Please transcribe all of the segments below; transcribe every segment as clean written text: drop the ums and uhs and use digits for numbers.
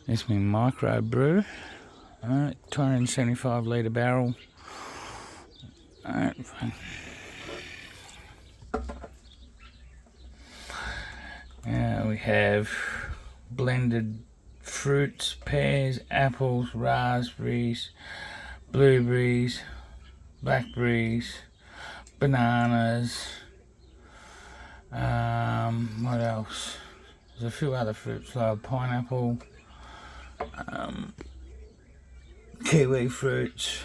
This is my micro brew. 275 litre barrel. We have blended fruits, pears, apples, raspberries, blueberries, blackberries, bananas. What else? There's a few other fruits like pineapple, kiwi fruits,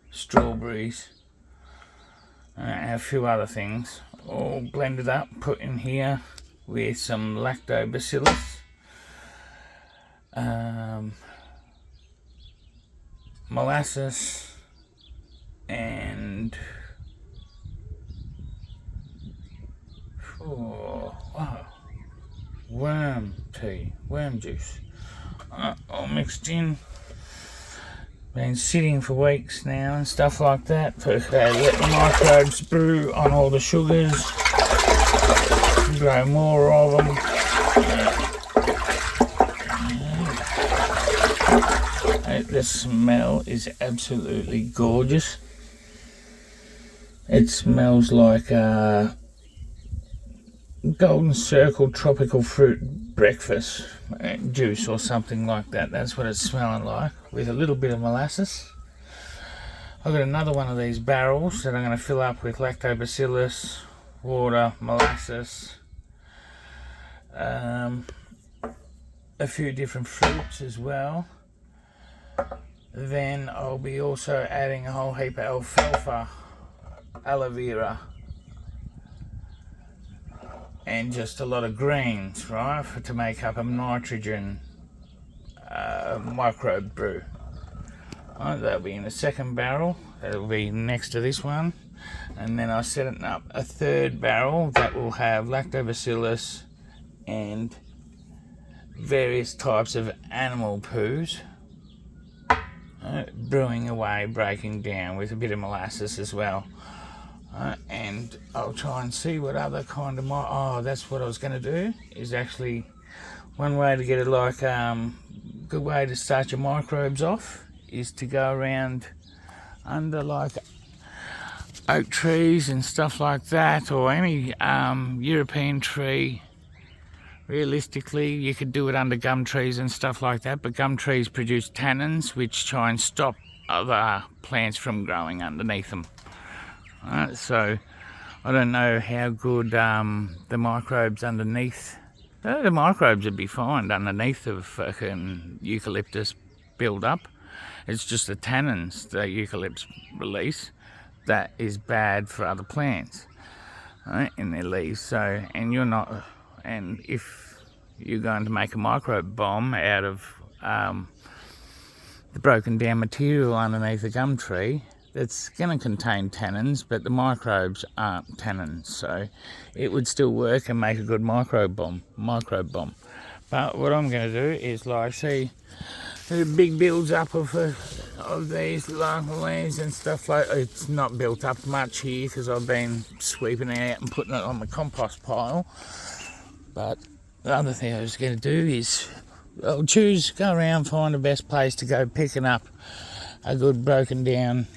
strawberries, and a few other things, all blended up, put in here with some lactobacillus, molasses, and worm juice, all mixed in. Been sitting for weeks now and stuff like that. First let the microbes brew on all the sugars, grow more of them. The smell is absolutely gorgeous. It smells like golden circle tropical fruit breakfast juice or something like that. That's what it's smelling like, with a little bit of molasses. I've got another one of these barrels that I'm going to fill up with lactobacillus, water, molasses, a few different fruits as well. Then I'll be also adding a whole heap of alfalfa, aloe vera, and just a lot of greens, right, to make up a nitrogen microbe brew. Right, that'll be in the second barrel. That'll be next to this one, and then I'll set up a third barrel that will have lactobacillus and various types of animal poos, brewing away, breaking down with a bit of molasses as well. And I'll try and see what other kind of that's what I was going to do, is actually one way to get it, like good way to start your microbes off is to go around under like oak trees and stuff like that, or any European tree. Realistically, you could do it under gum trees and stuff like that, but gum trees produce tannins which try and stop other plants from growing underneath them. So I don't know how good the microbes underneath. The microbes would be fine underneath of fucking eucalyptus build up. It's just the tannins the eucalyptus release that is bad for other plants, right, in their leaves. So, and if you're going to make a microbe bomb out of the broken down material underneath the gum tree, that's going to contain tannins, but the microbes aren't tannins, so it would still work and make a good microbe bomb. But what I'm going to do is, like, see the big builds up of these larval leaves and stuff like. It's not built up much here because I've been sweeping it out and putting it on the compost pile. But the other thing I was going to do is go around, find the best place to go picking up a good broken down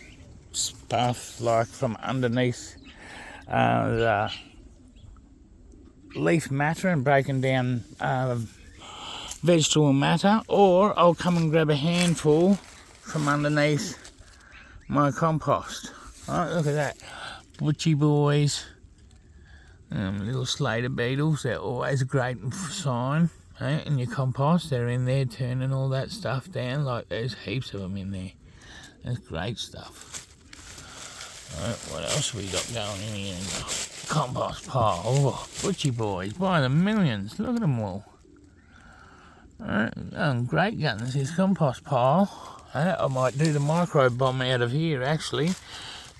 stuff, like from underneath the leaf matter and breaking down vegetable matter, or I'll come and grab a handful from underneath my compost. Right, look at that, butchie boys, little Slater beetles. They're always a great sign, in your compost. They're in there turning all that stuff down. Like, there's heaps of them in there. That's great stuff. Right, what else we got going in here in the compost pile? Oh, butchie boys by the millions. Look at them all. Right, great guns, this compost pile. I might do the microbe bomb out of here, actually.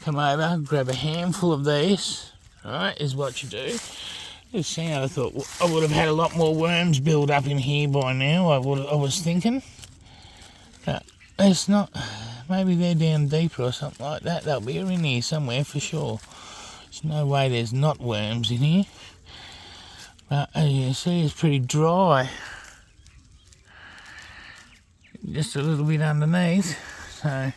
Come over, grab a handful of these. Right, is what you do. Just saying, I thought I would have had a lot more worms build up in here by now. I was thinking. But it's not. Maybe they're down deeper or something like that. They'll be in here somewhere for sure. There's no way there's not worms in here. But as you can see, it's pretty dry. just a little bit underneath, so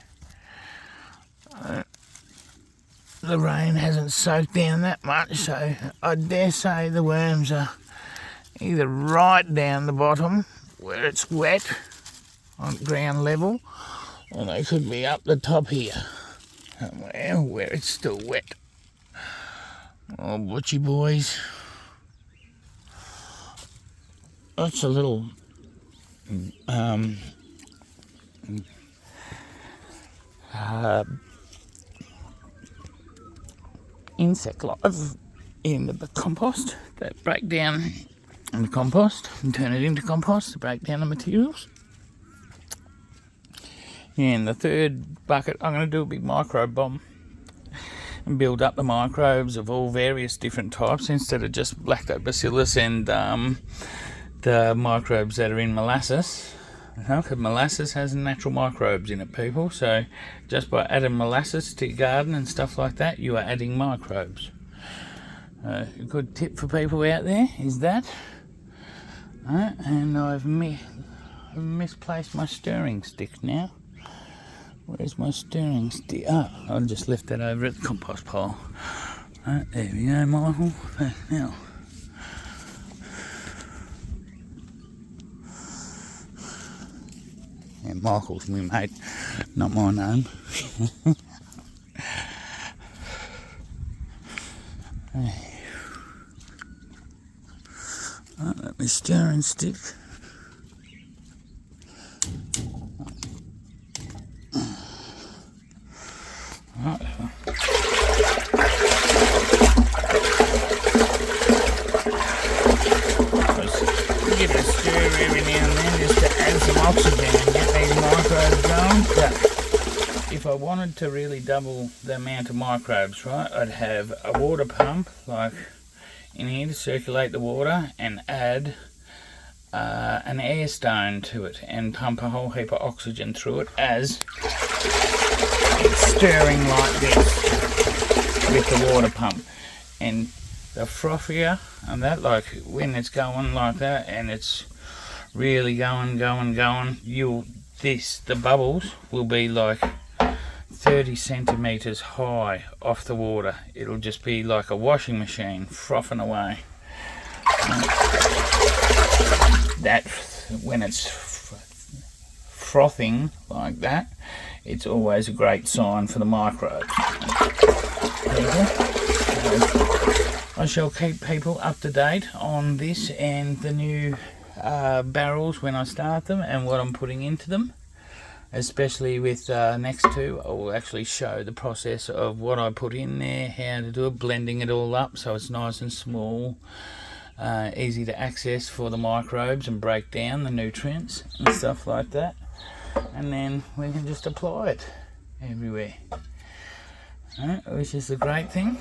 the rain hasn't soaked down that much, so I dare say the worms are either right down the bottom where it's wet on ground level, or they could be up the top here somewhere where it's still wet. Oh, butchie boys. That's a little insect life in the compost that break down in the compost and turn it into compost to break down the materials. And the third bucket, I'm going to do a big microbe bomb and build up the microbes of all various different types instead of just lactobacillus and the microbes that are in molasses. Because molasses has natural microbes in it, people. So just by adding molasses to your garden and stuff like that, you are adding microbes. A good tip for people out there is that. And I've misplaced my stirring stick now. Where's my stirring stick? Oh, I'll just left that over at the compost pile. There we go, Michael. Now. Yeah, Michael's my mate, not my name. Let me stirring stick. Right. Give it a stir every now and then just to add some oxygen and get these microbes going. But if I wanted to really double the amount of microbes, right, I'd have a water pump like in here to circulate the water and add an air stone to it and pump a whole heap of oxygen through it as it's stirring like this with the water pump. And the frothier and that, like when it's going like that and it's really going, the bubbles will be like 30 centimeters high off the water. It'll just be like a washing machine frothing away. That when it's frothing like that, it's always a great sign for the microbes. I shall keep people up to date on this and the new barrels when I start them and what I'm putting into them. Especially with next two, I will actually show the process of what I put in there, how to do it, blending it all up so it's nice and small, easy to access for the microbes and break down the nutrients and stuff like that. And then we can just apply it everywhere, which is the great thing.